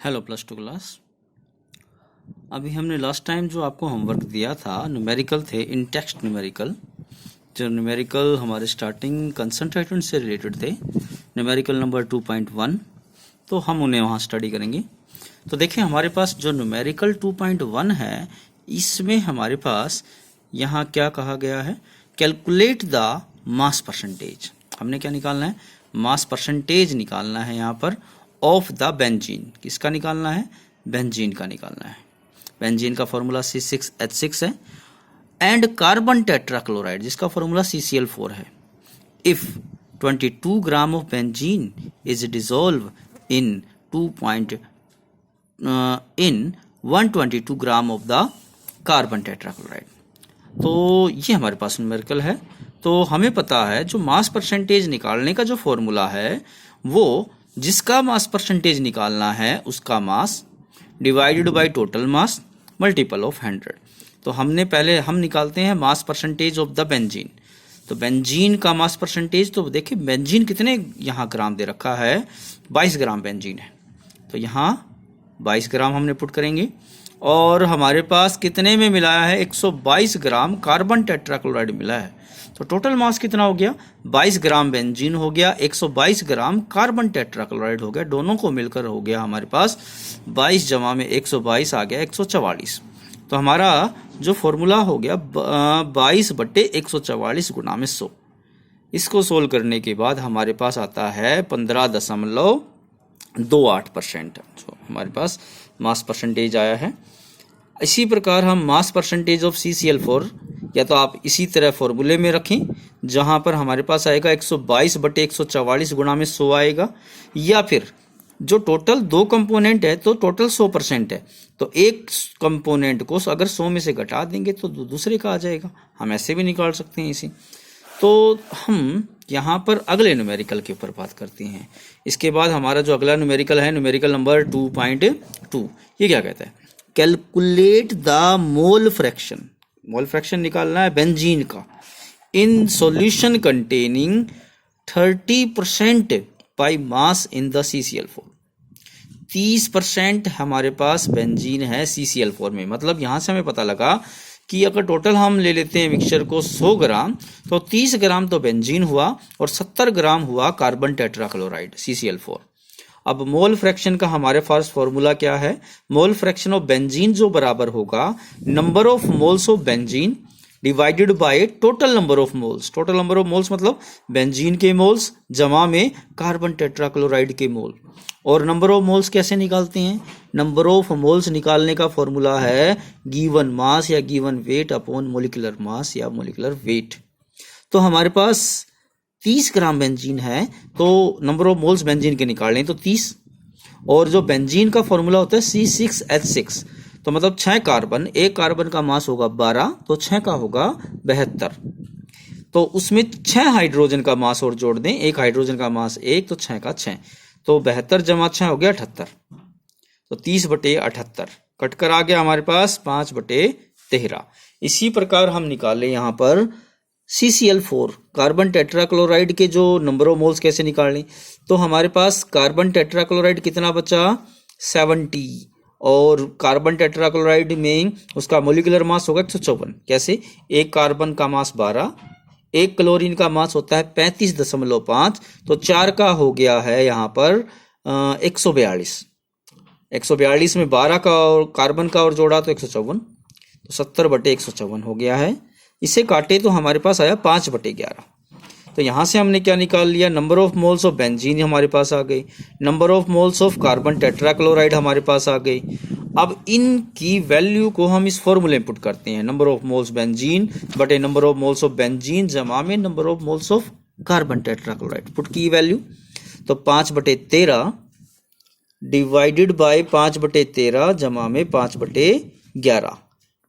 Hello plus two class. अभी हमने last time जो आपको होमवर्क दिया था न्यूमेरिकल थे, इन टेक्स्ट न्यूमेरिकल। जो न्यूमेरिकल हमारे स्टार्टिंग कंसंट्रेटेड से रिलेटेड थे, न्यूमेरिकल नंबर 2.1, तो हम उन्हें वहाँ स्टडी करेंगे। तो देखिए हमारे पास जो न्यूमेरिकल 2.1 है, इसमें हमारे पास यहाँ क्या कहा गया है, कैलकुलेट द मास परसेंटेज। हमने क्या निकालना है, मास परसेंटेज निकालना है यहाँ पर ऑफ द बेंजीन। किसका निकालना है, बेंजीन का निकालना है। बेंजीन का फॉर्मूला C6H6 है, एंड कार्बन टेट्राक्लोराइड जिसका फॉर्मूला CCl4 है। If 22 gram of benzene is dissolve in 122 gram of the carbon tetrachloride. तो ये हमारे पास न्यूमेरिकल है। तो हमें पता है जो मास परसेंटेज निकालने का जो फॉर्मूला है, वो जिसका मास परसेंटेज निकालना है उसका mass divided by total mass multiple of 100। तो हम निकालते हैं mass percentage of the benzene. तो बेंजीन का मास परसेंटेज, तो देखिए बेंजीन कितने यहाँ ग्राम दे रखा है, 22 ग्राम बेंजीन है। तो यहाँ 22 ग्राम हमने पुट करेंगे, और हमारे पास कितने में मिलाया है, 122 ग्राम कार्बन टेट्राक्लोराइड मिला है। तो टोटल मास कितना हो गया, 22 ग्राम बेंजीन हो गया, 122 ग्राम कार्बन टेट्राक्लोराइड हो गया। दोनों को मिलकर हो गया हमारे पास 22 जमा में 122 आ गया 144। तो हमारा जो फॉर्मूला हो गया 22/144 गुना में 100। इसको सोल्व करने के बाद हमारे पास आता है 15.28%, जो हमारे पास मास परसेंटेज आया है। इसी प्रकार हम मास परसेंटेज ऑफ CCl4, या तो आप इसी तरह फॉर्मूले में रखें जहां पर हमारे पास आएगा 122/144 गुणा में 100 आएगा, या फिर जो टोटल दो कंपोनेंट है तो टोटल 100% है, तो एक कंपोनेंट को अगर 100 में से घटा देंगे तो दूसरे का आ जाएगा। हम ऐसे भी निकाल सकते हैं इसे। तो हम यहाँ पर अगले न्यूमेरिकल के ऊपर बात करते हैं। इसके बाद हमारा जो अगला न्यूमेरिकल है, न्यूमेरिकल नंबर 2.2, ये क्या कहता है, calculate the mole fraction. Mole fraction निकालना है बेंजीन का in solution containing 30% by mass in the CCl4। 30% हमारे पास बेंजीन है CCl4 में। मतलब यहां से हमें पता लगा कि अगर टोटल हम ले लेते हैं मिक्सचर को 100 ग्राम, तो 30 ग्राम तो बेंजीन हुआ और 70 ग्राम हुआ कार्बन टेट्राक्लोराइड CCl4। अब मोल फ्रैक्शन का हमारे पास फॉर्मूला क्या है, मोल फ्रैक्शन ऑफ बेंजीन जो बराबर होगा number of moles of benzene divided by total number of moles. Total number of moles मतलब बेंजीन के मोल्स जमा में कार्बन टेट्राक्लोराइड के मोल। और नंबर ऑफ मोल्स कैसे निकालते हैं, नंबर ऑफ मोल्स निकालने का फॉर्मूला है गिवन मास या given weight upon molecular mass या मोलिकुलर वेट। तो हमारे पास 30 ग्राम बेंजीन है, तो नंबर ऑफ मोल्स बेंजीन के निकाल लें तो 30, और जो बेंजीन का फॉर्मूला होता है C6H6, तो मतलब 6 कार्बन, एक कार्बन का मास होगा 12, तो 6 का होगा 72। तो उसमें 6 हाइड्रोजन का मास और जोड़ दें, एक हाइड्रोजन का मास 1, तो 6 का 6, तो 72 जमा 6 हो गया 78। तो 30/78 कटकर आ गया हमारे पास 5/13। इसी प्रकार हम निकाले यहाँ पर CCl4 कार्बन टेट्राक्लोराइड के जो नंबर ऑफ मोल्स कैसे निकालें। तो हमारे पास कार्बन टेट्राक्लोराइड कितना बचा, 70, और कार्बन टेट्राक्लोराइड में उसका मोलिकुलर मास होगा 154। कैसे, एक कार्बन का मास 12, एक क्लोरीन का मास होता है 35.5, तो 4 का हो गया है यहाँ पर 142। 142 में 12 का और कार्बन का और जोड़ा तो 154, तो 70/154 हो गया है। इसे काटे तो हमारे पास आया 5/11। तो यहाँ से हमने क्या निकाल लिया, number of moles of benzene हमारे पास आ गई, number of moles of carbon tetrachloride हमारे पास आ गई। अब इनकी वैल्यू को हम इस फॉर्मूले में पुट करते हैं, नंबर ऑफ मोल्स बेंजीन बटे number of moles of benzene जमा में number of moles of carbon tetrachloride. Put की वैल्यू तो 5/13 डिवाइडेड बाय 5/13 जमा में 5/11।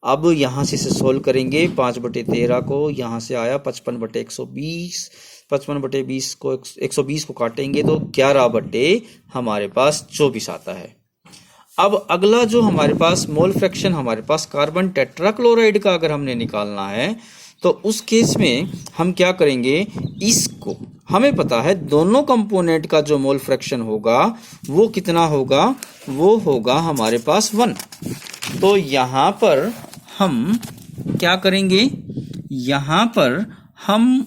अब यहाँ से सोल्व करेंगे, 5/13 को यहाँ से आया 55/120, 55/20 को 120 को काटेंगे तो 11 हमारे पास 24 आता है। अब अगला जो हमारे पास मोल फ्रैक्शन हमारे पास कार्बन टेट्राक्लोराइड का अगर हमने निकालना है, तो उस केस में हम क्या करेंगे, इसको हमें पता है दोनों कंपोनेंट का जो मोल फ्रैक्शन होगा वो कितना होगा, वो होगा हमारे पास 1। तो यहाँ पर हम क्या करेंगे, यहाँ पर हम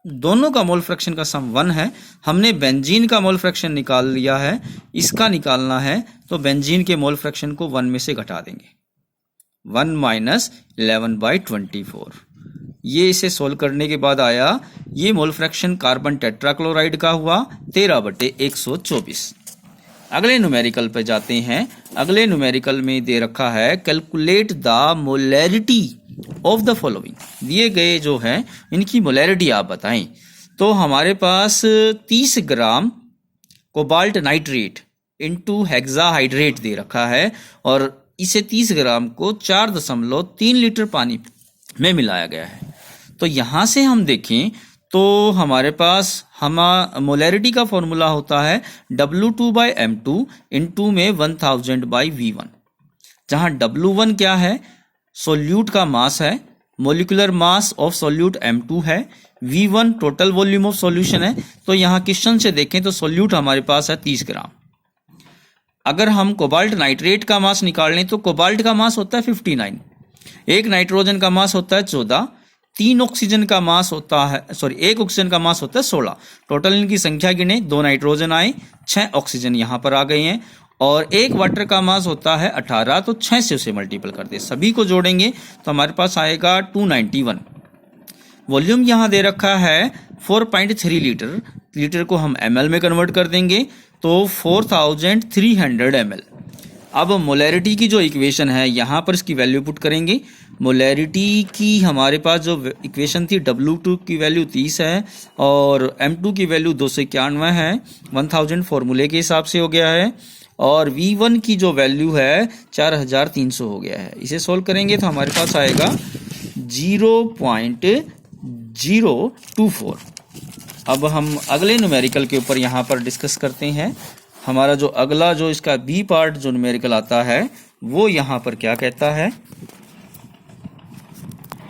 दोनों का मोल फ्रैक्शन का सम 1 है। हमने बेंजीन का मोल फ्रैक्शन निकाल लिया है, इसका निकालना है तो बेंजीन के मोल फ्रैक्शन को 1 में से घटा देंगे, 1 माइनस 11/24। ये इसे सोल्व करने के बाद आया, ये मोल फ्रैक्शन कार्बन टेट्राक्लोराइड का हुआ 13/124। अगले न्यूमेरिकल पे जाते हैं। अगले न्यूमेरिकल में दे रखा है calculate the molarity of the following. दिए गए जो है इनकी मोलैरिटी आप बताएं। तो हमारे पास 30 ग्राम कोबाल्ट नाइट्रेट इनटू हेक्साहाइड्रेट दे रखा है और इसे 30 ग्राम को 4.3 लीटर पानी में मिलाया गया है। तो यहाँ से हम देखें तो हमारे पास मोलैरिटी का फॉर्मूला होता है W2/M2 इनटू में 1000/V1, जहाँ W1 क्या है, सोल्यूट का मास है, molecular mass of solute M2 है, V1 total volume of solution है। तो यहाँ क्वेश्चन से देखें तो सोल्यूट हमारे पास है 30 ग्राम। अगर हम कोबाल्ट नाइट्रेट का मास निकाल लें तो कोबाल्ट का मास होता है 59, एक नाइट्रोजन का मास होता है 14, एक ऑक्सीजन का मास होता है 16। टोटल इनकी संख्या गिने, 2 नाइट्रोजन आए, 6 ऑक्सीजन यहाँ पर आ गए हैं और एक वाटर का मास होता है 18। तो 6 से उसे मल्टीपल कर दे, सभी को जोड़ेंगे तो हमारे पास आएगा 291। वॉल्यूम यहाँ दे रखा है 4.3 लीटर, लीटर को हम ml में कन्वर्ट कर देंगे तो 4300 ml। अब मोलैरिटी की जो इक्वेशन है यहाँ पर इसकी वैल्यू पुट करेंगे। मोलैरिटी की हमारे पास जो इक्वेशन थी W2 की वैल्यू 30 है और M2 की वैल्यू 291 है, 1000 फॉर्मूले के हिसाब से हो गया है और V1 की जो वैल्यू है 4300 हो गया है। इसे सोल्व करेंगे तो हमारे पास आएगा 0.024। अब हम अगले न्यूमेरिकल के ऊपर यहाँ पर डिस्कस करते हैं। हमारा जो अगला जो इसका बी पार्ट जो न्यूमेरिकल आता है वो यहाँ पर क्या कहता है,